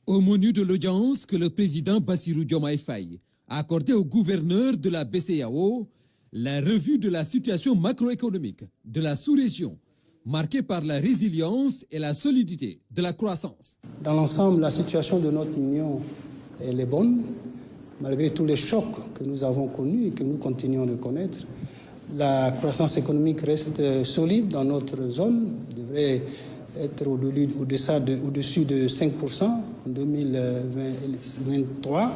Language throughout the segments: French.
Au menu de l'audience que le président Bassirou Diomaye Faye a accordé au gouverneur de la BCEAO, la revue de la situation macroéconomique de la sous-région, marquée par la résilience et la solidité de la croissance. Dans l'ensemble, la situation de notre union, elle est bonne, malgré tous les chocs que nous avons connus et que nous continuons de connaître. La croissance économique reste solide dans notre zone, devrait être au-dessus de 5% en 2023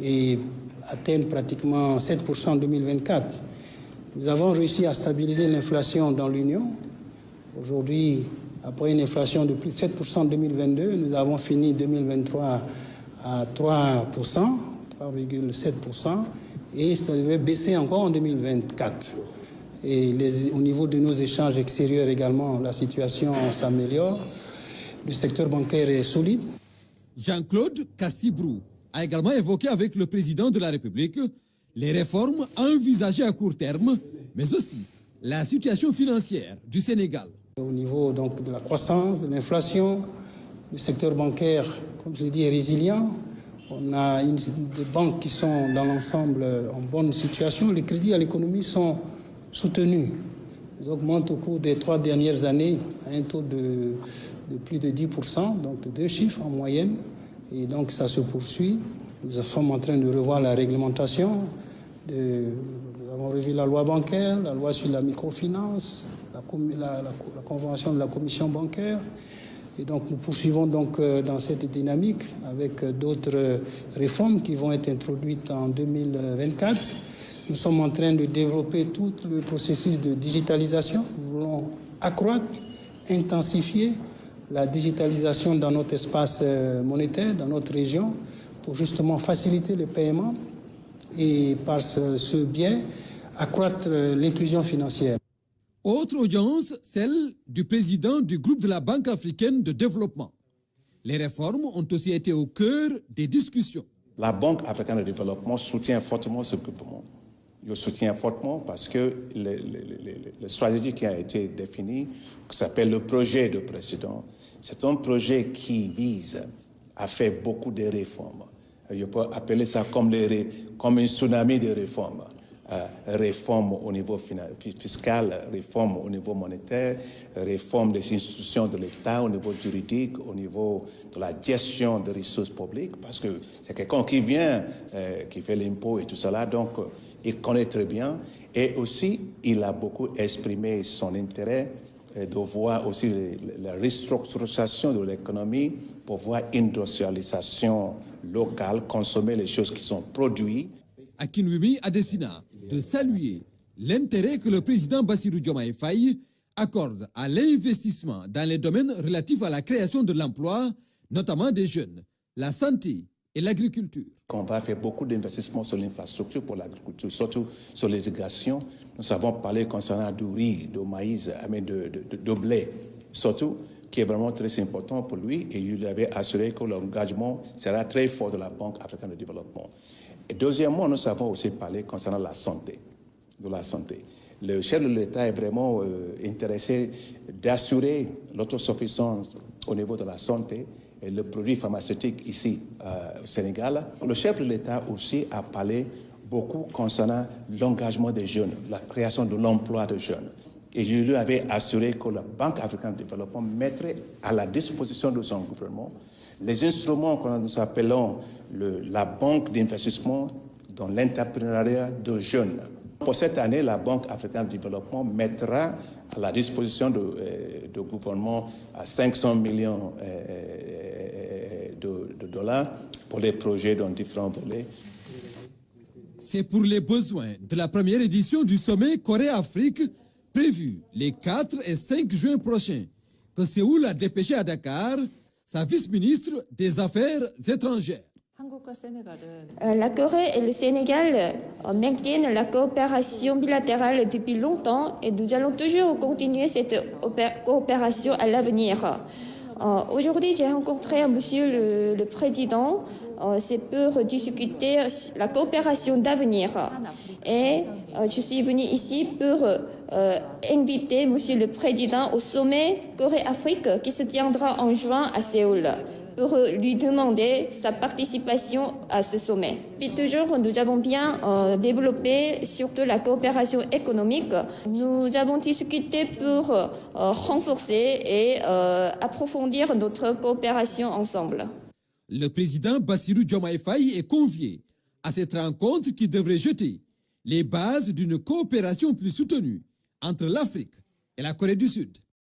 et atteindre pratiquement 7% en 2024. Nous avons réussi à stabiliser l'inflation dans l'Union. Aujourd'hui, après une inflation de plus de 7% en 2022, nous avons fini 2023 à 3,7% et ça devrait baisser encore en 2024. Et au niveau de nos échanges extérieurs également, la situation s'améliore. Le secteur bancaire est solide. Jean-Claude Cassibrou a également évoqué avec le président de la République les réformes envisagées à court terme, mais aussi la situation financière du Sénégal. Au niveau donc de la croissance, de l'inflation, le secteur bancaire, comme je l'ai dit, est résilient. On a des banques qui sont dans l'ensemble en bonne situation. Les crédits à l'économie sont soutenus. Ils augmentent au cours des 3 dernières années à un taux de plus de 10%, donc de 2 chiffres en moyenne. Et donc ça se poursuit. Nous sommes en train de revoir la réglementation. Nous avons revu la loi bancaire, la loi sur la microfinance, la convention de la commission bancaire. Et donc nous poursuivons donc dans cette dynamique avec d'autres réformes qui vont être introduites en 2024. Nous sommes en train de développer tout le processus de digitalisation. Nous voulons accroître, intensifier la digitalisation dans notre espace monétaire, dans notre région, pour justement faciliter les paiements et par ce biais, accroître l'inclusion financière. Autre audience, celle du président du groupe de la Banque africaine de développement. Les réformes ont aussi été au cœur des discussions. La Banque africaine de développement soutient fortement ce groupement. Je soutiens fortement parce que la stratégie qui a été définie, qui s'appelle le projet de président, c'est un projet qui vise à faire beaucoup de réformes. Je peux appeler ça comme un tsunami de réformes. Réforme au niveau fiscal, réforme au niveau monétaire, réforme des institutions de l'État, au niveau juridique, au niveau de la gestion des ressources publiques, parce que c'est quelqu'un qui vient, qui fait l'impôt et tout cela, donc il connaît très bien. Et aussi, il a beaucoup exprimé son intérêt de voir aussi la restructuration de l'économie pour voir industrialisation locale, consommer les choses qui sont produites. Akinwumi Adesina de saluer l'intérêt que le président Bassirou Diomaye Faye accorde à l'investissement dans les domaines relatifs à la création de l'emploi, notamment des jeunes, la santé et l'agriculture. On va faire beaucoup d'investissements sur l'infrastructure pour l'agriculture, surtout sur l'irrigation. Nous avons parlé concernant du riz, du maïs, de blé, surtout, qui est vraiment très important pour lui. Et il lui avait assuré que l'engagement sera très fort de la Banque africaine de développement. Et deuxièmement, nous avons aussi parlé concernant la santé, de la santé. Le chef de l'État est vraiment intéressé d'assurer l'autosuffisance au niveau de la santé et le produit pharmaceutique ici au Sénégal. Le chef de l'État aussi a parlé beaucoup concernant l'engagement des jeunes, la création de l'emploi des jeunes. Et je lui avais assuré que la Banque africaine de développement mettrait à la disposition de son gouvernement les instruments que nous appelons la banque d'investissement dans l'entrepreneuriat de jeunes. Pour cette année, la Banque africaine de développement mettra à la disposition du gouvernement 500 millions de dollars pour les projets dans différents volets. C'est pour les besoins de la première édition du sommet Corée-Afrique prévu les 4 et 5 juin prochains que Séoul a dépêché à Dakar sa vice-ministre des Affaires étrangères. La Corée et le Sénégal maintiennent la coopération bilatérale depuis longtemps et nous allons toujours continuer cette coopération à l'avenir. Aujourd'hui, j'ai rencontré Monsieur le Président. C'est pour discuter la coopération d'avenir. Et je suis venue ici pour inviter Monsieur le Président au sommet Corée-Afrique qui se tiendra en juin à Séoul. pour lui demander sa participation à ce sommet. Puis toujours, nous avons bien développé surtout la coopération économique. Nous avons discuté pour renforcer et approfondir notre coopération ensemble. Le président Bassirou Diomaye Faye est convié à cette rencontre qui devrait jeter les bases d'une coopération plus soutenue entre l'Afrique et la Corée du Sud.